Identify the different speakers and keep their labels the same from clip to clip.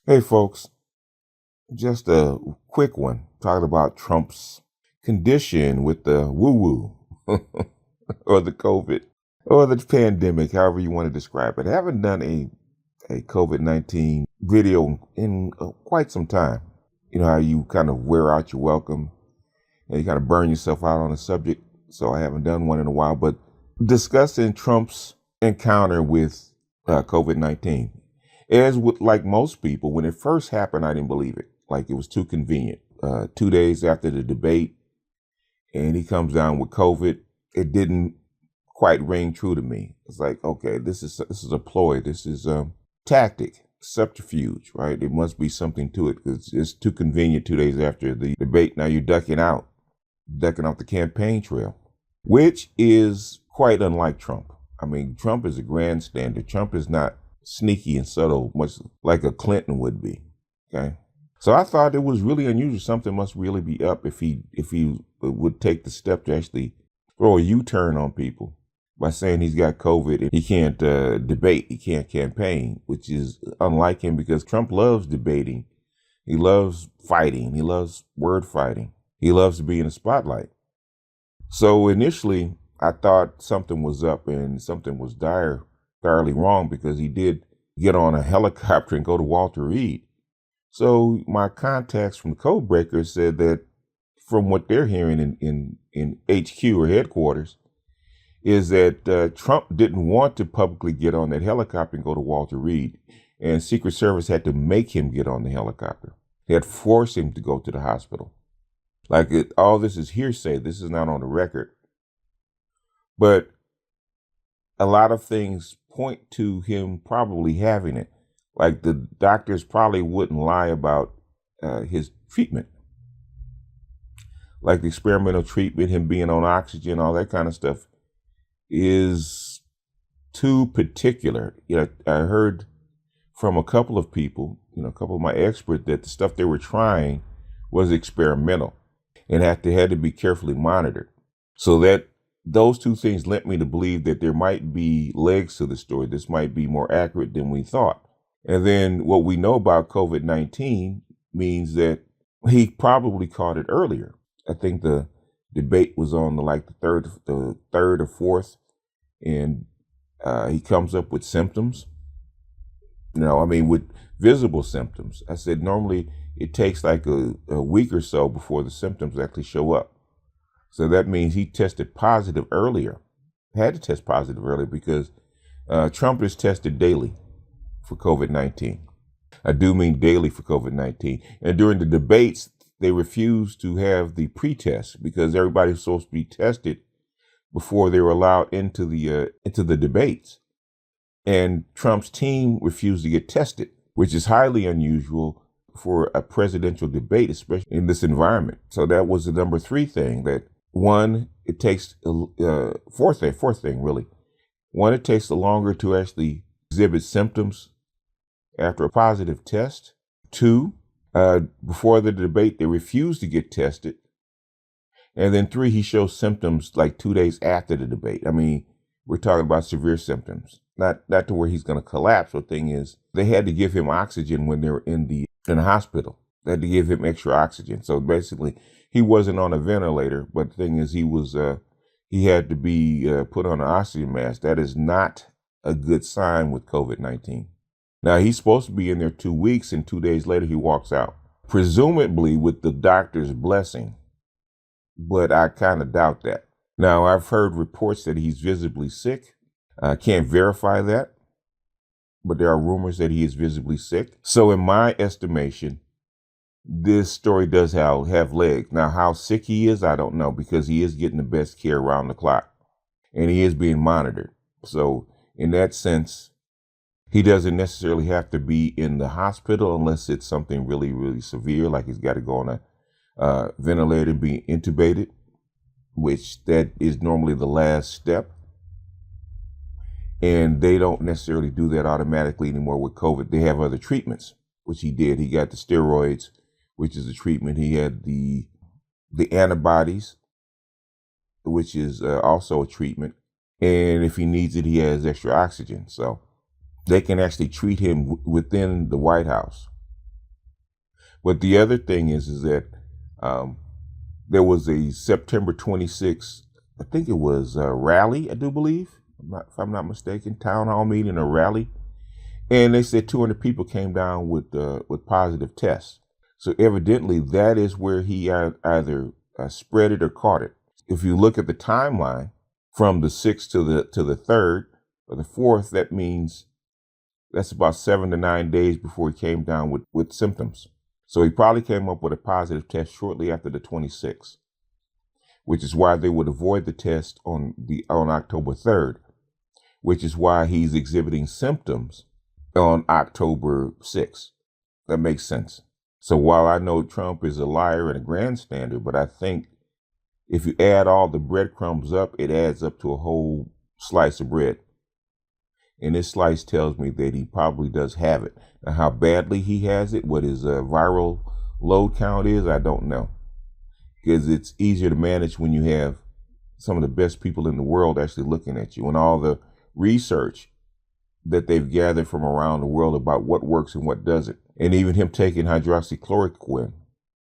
Speaker 1: Hey, folks, just a quick one talking about Trump's condition with the woo woo or the COVID or the pandemic, however you want to describe it. I haven't done a COVID 19 video in quite some time. You know how you kind of wear out your welcome and you kind of burn yourself out on a subject. So I haven't done one in a while, but discussing Trump's encounter with COVID 19. As with like most people, when it first happened, I didn't believe it. Like it was too convenient. 2 days after the debate, and he comes down with COVID, it didn't quite ring true to me. It's like, okay, this is a ploy. This is a tactic, subterfuge, right? There must be something to it because it's too convenient 2 days after the debate. Now you're ducking off the campaign trail, which is quite unlike Trump. I mean, Trump is a grandstander. Trump is not sneaky and subtle, much like a Clinton would be. Okay. So I thought it was really unusual. Something must really be up if he would take the step to actually throw a U-turn on people by saying he's got COVID and he can't debate, he can't campaign, which is unlike him because Trump loves debating. He loves fighting. He loves word fighting. He loves to be in the spotlight. So initially, I thought something was up and something was direly wrong because he did get on a helicopter and go to Walter Reed. So my contacts from Code Breakers said that from what they're hearing in HQ or headquarters is that Trump didn't want to publicly get on that helicopter and go to Walter Reed. And Secret Service had to make him get on the helicopter. They had forced him to go to the hospital. All this is hearsay. This is not on the record. But a lot of things point to him probably having it. Like the doctors probably wouldn't lie about his treatment. Like the experimental treatment, him being on oxygen, all that kind of stuff is too particular. You know, I heard from a couple of people, a couple of my experts, that the stuff they were trying was experimental and had to be carefully monitored. So that those two things led me to believe that there might be legs to the story. This might be more accurate than we thought. And then what we know about COVID-19 means that he probably caught it earlier. I think the debate was on the third or fourth, and he comes up with symptoms. With visible symptoms. I said normally it takes like a week or so before the symptoms actually show up. So that means he tested positive earlier, had to test positive earlier because Trump is tested daily for COVID-19. I do mean daily for COVID-19. And during the debates, they refused to have the pretest because everybody's supposed to be tested before they were allowed into the debates. And Trump's team refused to get tested, which is highly unusual for a presidential debate, especially in this environment. So that was the number three thing. That one, it takes fourth thing really. One, it takes longer to actually exhibit symptoms after a positive test. Two, before the debate, they refused to get tested. And then three, he shows symptoms like 2 days after the debate. I mean, we're talking about severe symptoms, not to where he's going to collapse. The thing is, they had to give him oxygen when they were in the hospital. They had to give him extra oxygen. So basically, he wasn't on a ventilator. But the thing is, he had to be put on an oxygen mask. That is not a good sign with COVID-19. Now, he's supposed to be in there 2 weeks, and 2 days later, he walks out, presumably with the doctor's blessing. But I kind of doubt that. Now, I've heard reports that he's visibly sick. I can't verify that, but there are rumors that he is visibly sick. So in my estimation, this story does have legs. Now, how sick he is, I don't know, because he is getting the best care around the clock and he is being monitored. So in that sense, he doesn't necessarily have to be in the hospital unless it's something really, really severe, like he's got to go on a ventilator and be intubated, which that is normally the last step. And they don't necessarily do that automatically anymore with COVID. They have other treatments, which he did. He got the steroids, which is a treatment. He had the antibodies, which is also a treatment. And if he needs it, he has extra oxygen. So they can actually treat him within the White House. But the other thing is that um, there was a September 26th, I think it was a rally, I do believe, if I'm not mistaken, town hall meeting or rally. And they said 200 people came down with positive tests. So evidently that is where he either spread it or caught it. If you look at the timeline from the 6th to the 3rd or the 4th, that means that's about 7 to 9 days before he came down with symptoms. So he probably came up with a positive test shortly after the 26th, which is why they would avoid the test on October 3rd, which is why he's exhibiting symptoms on October 6th. That makes sense. So while I know Trump is a liar and a grandstander, but I think if you add all the breadcrumbs up, it adds up to a whole slice of bread. And this slice tells me that he probably does have it. Now, how badly he has it, what his viral load count is, I don't know. Because it's easier to manage when you have some of the best people in the world actually looking at you, and all the research that they've gathered from around the world about what works and what doesn't. And even him taking hydroxychloroquine,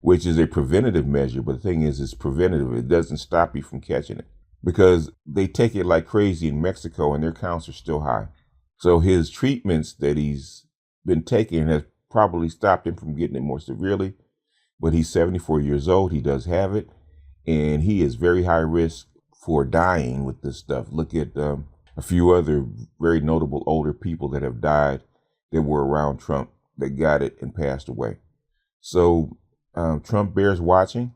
Speaker 1: which is a preventative measure. But the thing is, it's preventative. It doesn't stop you from catching it, because they take it like crazy in Mexico and their counts are still high. So his treatments that he's been taking has probably stopped him from getting it more severely. But he's 74 years old. He does have it. And he is very high risk for dying with this stuff. Look at a few other very notable older people that have died that were around Trump that got it and passed away. So Trump bears watching.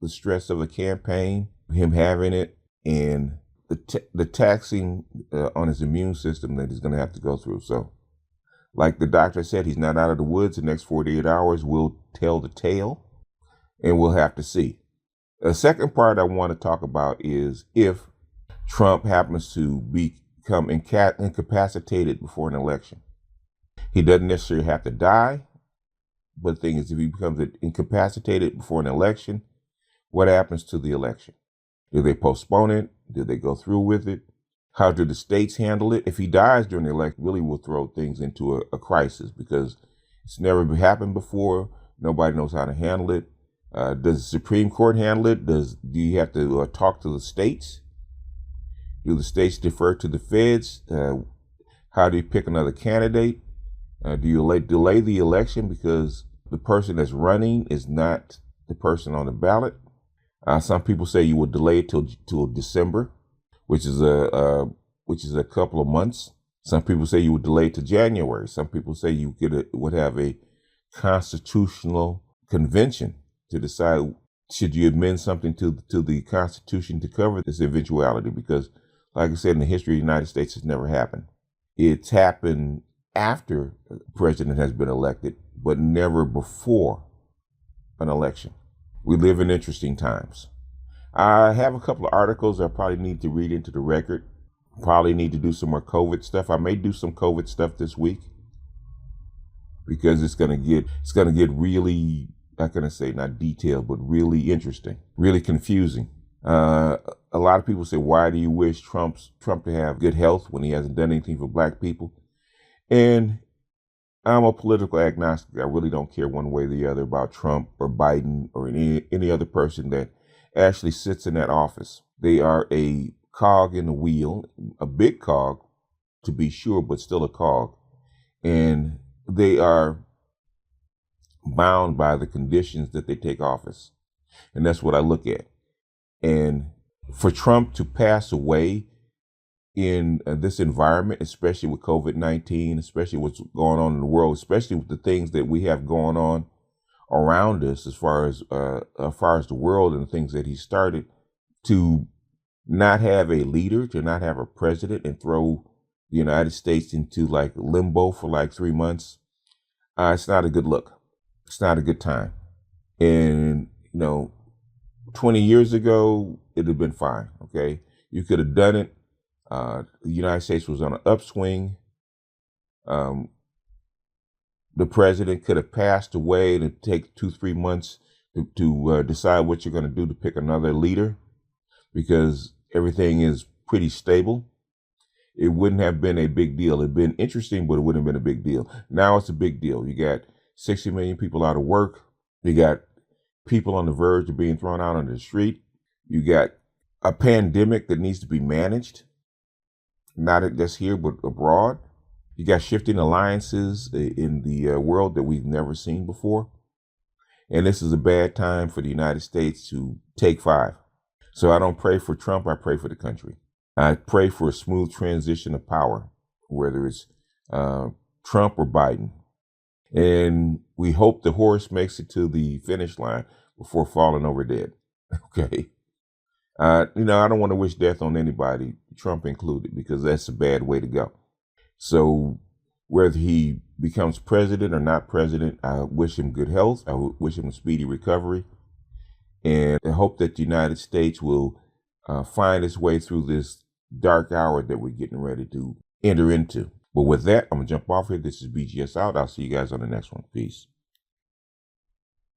Speaker 1: The stress of the campaign, him having it, and the taxing on his immune system that he's going to have to go through. So, like the doctor said, he's not out of the woods. The next 48 hours will tell the tale, and we'll have to see. The second part I want to talk about is if Trump happens to become incapacitated before an election. He doesn't necessarily have to die, but the thing is, if he becomes incapacitated before an election, what happens to the election? Do they postpone it? Do they go through with it? How do the states handle it? If he dies during the election, really will throw things into a crisis, because it's never happened before. Nobody knows how to handle it. Does the Supreme Court handle it? Do you have to talk to the states? Do the states defer to the feds? How do you pick another candidate? Do you delay the election because the person that's running is not the person on the ballot? Some people say you would delay it till December, which is a couple of months. Some people say you would delay it to January. Some people say you would have a constitutional convention to decide should you amend something to the Constitution to cover this eventuality, because, like I said, in the history of the United States, it's never happened. It's happened after the president has been elected, but never before an election. We live in interesting times. I have a couple of articles I probably need to read into the record. Probably need to do some more COVID stuff. I may do some COVID stuff this week, because it's gonna get really, not gonna say not detailed, but really interesting, really confusing. A lot of people say, why do you wish Trump to have good health when he hasn't done anything for black people? And I'm a political agnostic. I really don't care one way or the other about Trump or Biden or any other person that actually sits in that office. They are a cog in the wheel, a big cog to be sure, but still a cog. And they are bound by the conditions that they take office. And that's what I look at. And for Trump to pass away in this environment, especially with COVID-19, especially what's going on in the world, especially with the things that we have going on around us as far as the world and the things that he started, to not have a leader, to not have a president, and throw the United States into like limbo for like 3 months, it's not a good look. It's not a good time. And, 20 years ago, it'd have been fine. Okay. You could have done it. The United States was on an upswing. The president could have passed away, and it take 2-3 months to decide what you're going to do to pick another leader, because everything is pretty stable. It wouldn't have been a big deal. It'd been interesting, but it wouldn't have been a big deal. Now it's a big deal. You got 60 million people out of work. You got people on the verge of being thrown out on the street. You got a pandemic that needs to be managed, not just here, but abroad. You got shifting alliances in the world that we've never seen before. And this is a bad time for the United States to take five. So I don't pray for Trump, I pray for the country. I pray for a smooth transition of power, whether it's Trump or Biden. And we hope the horse makes it to the finish line before falling over dead. Okay. I don't want to wish death on anybody, Trump included, because that's a bad way to go. So whether he becomes president or not president, I wish him good health. I wish him a speedy recovery. And I hope that the United States will find its way through this dark hour that we're getting ready to enter into. But with that, I'm going to jump off here. This is BGS out. I'll see you guys on the next one. Peace.